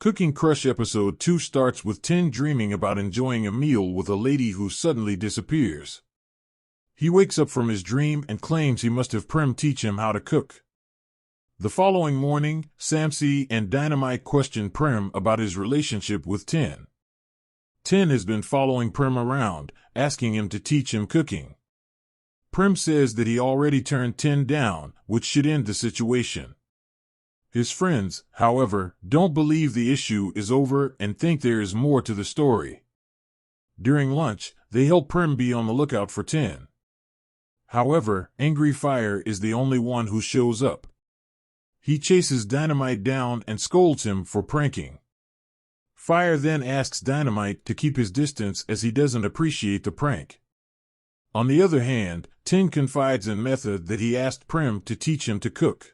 Cooking Crush Episode 2 starts with Tin dreaming about enjoying a meal with a lady who suddenly disappears. He wakes up from his dream and claims he must have Prem teach him how to cook. The following morning, Samsi and Dynamite question Prem about his relationship with Tin. Tin has been following Prem around, asking him to teach him cooking. Prem says that he already turned Tin down, which should end the situation. His friends, however, don't believe the issue is over and think there is more to the story. During lunch, they help Prem be on the lookout for Tin. However, Angry Fire is the only one who shows up. He chases Dynamite down and scolds him for pranking. Fire then asks Dynamite to keep his distance as he doesn't appreciate the prank. On the other hand, Tin confides in Metha that he asked Prem to teach him to cook.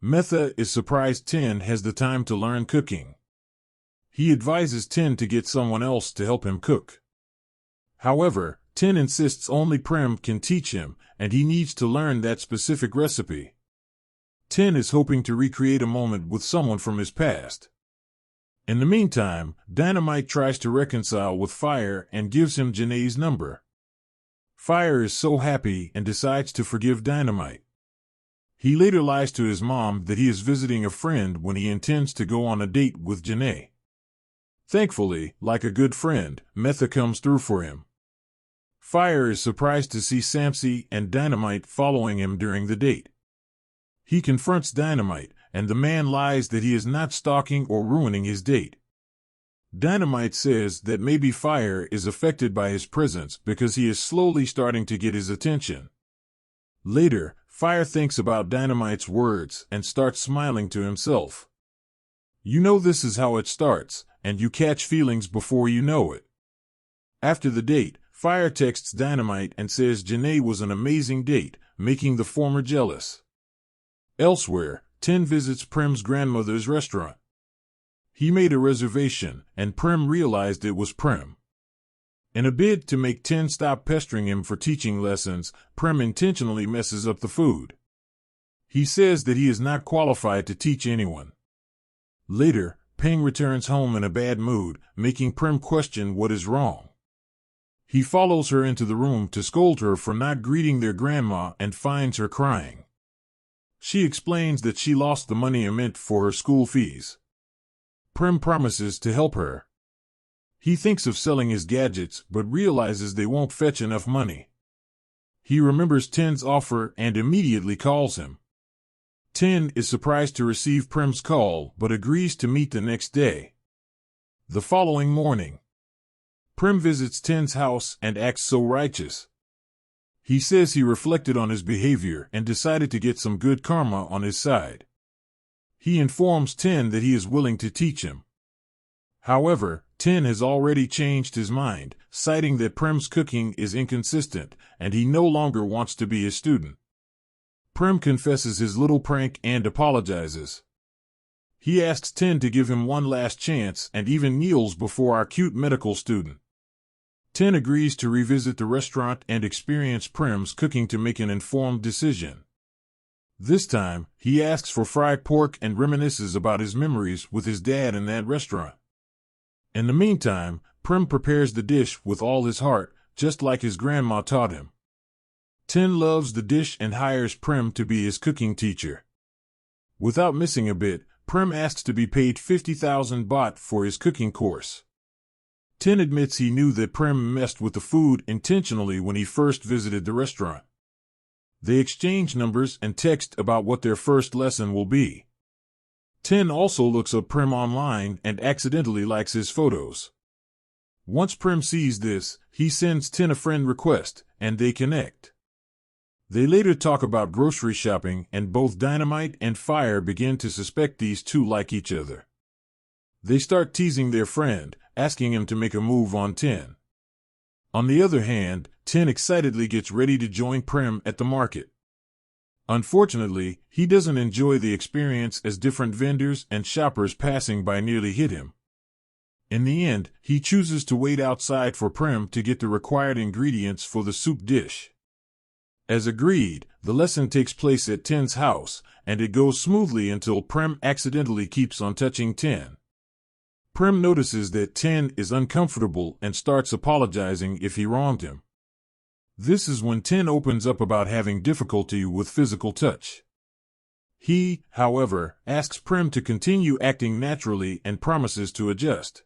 Metha is surprised Tin has the time to learn cooking. He advises Tin to get someone else to help him cook. However, Tin insists only Prem can teach him, and he needs to learn that specific recipe. Tin is hoping to recreate a moment with someone from his past. In the meantime, Dynamite tries to reconcile with Fire and gives him Janae's number. Fire is so happy and decides to forgive Dynamite. He later lies to his mom that he is visiting a friend when he intends to go on a date with Janae. Thankfully, like a good friend, Metha comes through for him. Fire is surprised to see Samsi and Dynamite following him during the date. He confronts Dynamite, and the man lies that he is not stalking or ruining his date. Dynamite says that maybe Fire is affected by his presence because he is slowly starting to get his attention. Later, Fire thinks about Dynamite's words and starts smiling to himself. You know this is how it starts, and you catch feelings before you know it. After the date, Fire texts Dynamite and says Janae was an amazing date, making the former jealous. Elsewhere, Tin visits Prem's grandmother's restaurant. He made a reservation, and Prem realized it was Prem. In a bid to make Tin stop pestering him for teaching lessons, Prem intentionally messes up the food. He says that he is not qualified to teach anyone. Later, Peng returns home in a bad mood, making Prem question what is wrong. He follows her into the room to scold her for not greeting their grandma and finds her crying. She explains that she lost the money meant for her school fees. Prem promises to help her. He thinks of selling his gadgets but realizes they won't fetch enough money. He remembers Tin's offer and immediately calls him. Tin is surprised to receive Prem's call but agrees to meet the next day. The following morning, Prem visits Tin's house and acts so righteous. He says he reflected on his behavior and decided to get some good karma on his side. He informs Tin that he is willing to teach him. However, Tin has already changed his mind, citing that Prem's cooking is inconsistent, and he no longer wants to be his student. Prem confesses his little prank and apologizes. He asks Tin to give him one last chance and even kneels before our cute medical student. Tin agrees to revisit the restaurant and experience Prem's cooking to make an informed decision. This time, he asks for fried pork and reminisces about his memories with his dad in that restaurant. In the meantime, Prem prepares the dish with all his heart, just like his grandma taught him. Tin loves the dish and hires Prem to be his cooking teacher. Without missing a bit, Prem asks to be paid 50,000 baht for his cooking course. Tin admits he knew that Prem messed with the food intentionally when he first visited the restaurant. They exchange numbers and text about what their first lesson will be. Tin also looks up Prem online and accidentally likes his photos. Once Prem sees this, he sends Tin a friend request, and they connect. They later talk about grocery shopping, and both Dynamite and Fire begin to suspect these two like each other. They start teasing their friend, asking him to make a move on Tin. On the other hand, Tin excitedly gets ready to join Prem at the market. Unfortunately, he doesn't enjoy the experience as different vendors and shoppers passing by nearly hit him. In the end, he chooses to wait outside for Prem to get the required ingredients for the soup dish. As agreed, the lesson takes place at Tin's house, and it goes smoothly until Prem accidentally keeps on touching Tin. Prem notices that Tin is uncomfortable and starts apologizing if he wronged him. This is when Tin opens up about having difficulty with physical touch. He, however, asks Prem to continue acting naturally and promises to adjust.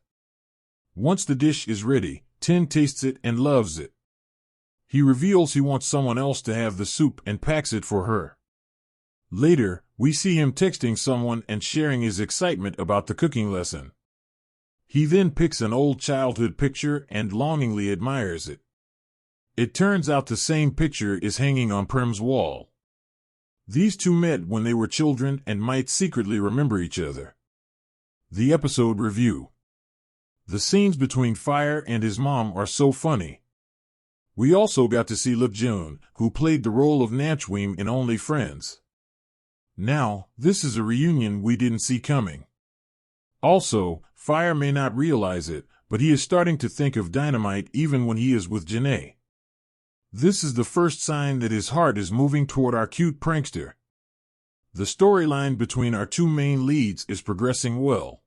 Once the dish is ready, Tin tastes it and loves it. He reveals he wants someone else to have the soup and packs it for her. Later, we see him texting someone and sharing his excitement about the cooking lesson. He then picks an old childhood picture and longingly admires it. It turns out the same picture is hanging on Prem's wall. These two met when they were children and might secretly remember each other. The episode review. The scenes between Fire and his mom are so funny. We also got to see Lee Jun, who played the role of Nachweem in Only Friends. Now, this is a reunion we didn't see coming. Also, Fire may not realize it, but he is starting to think of Dynamite even when he is with Janae. This is the first sign that his heart is moving toward our cute prankster. The storyline between our two main leads is progressing well.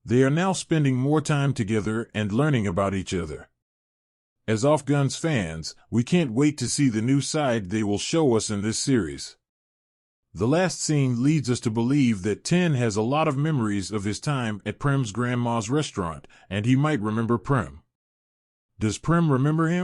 They are now spending more time together and learning about each other. As Off Guns fans, we can't wait to see the new side they will show us in this series. The last scene leads us to believe that Tin has a lot of memories of his time at Prem's grandma's restaurant, and he might remember Prem. Does Prem remember him?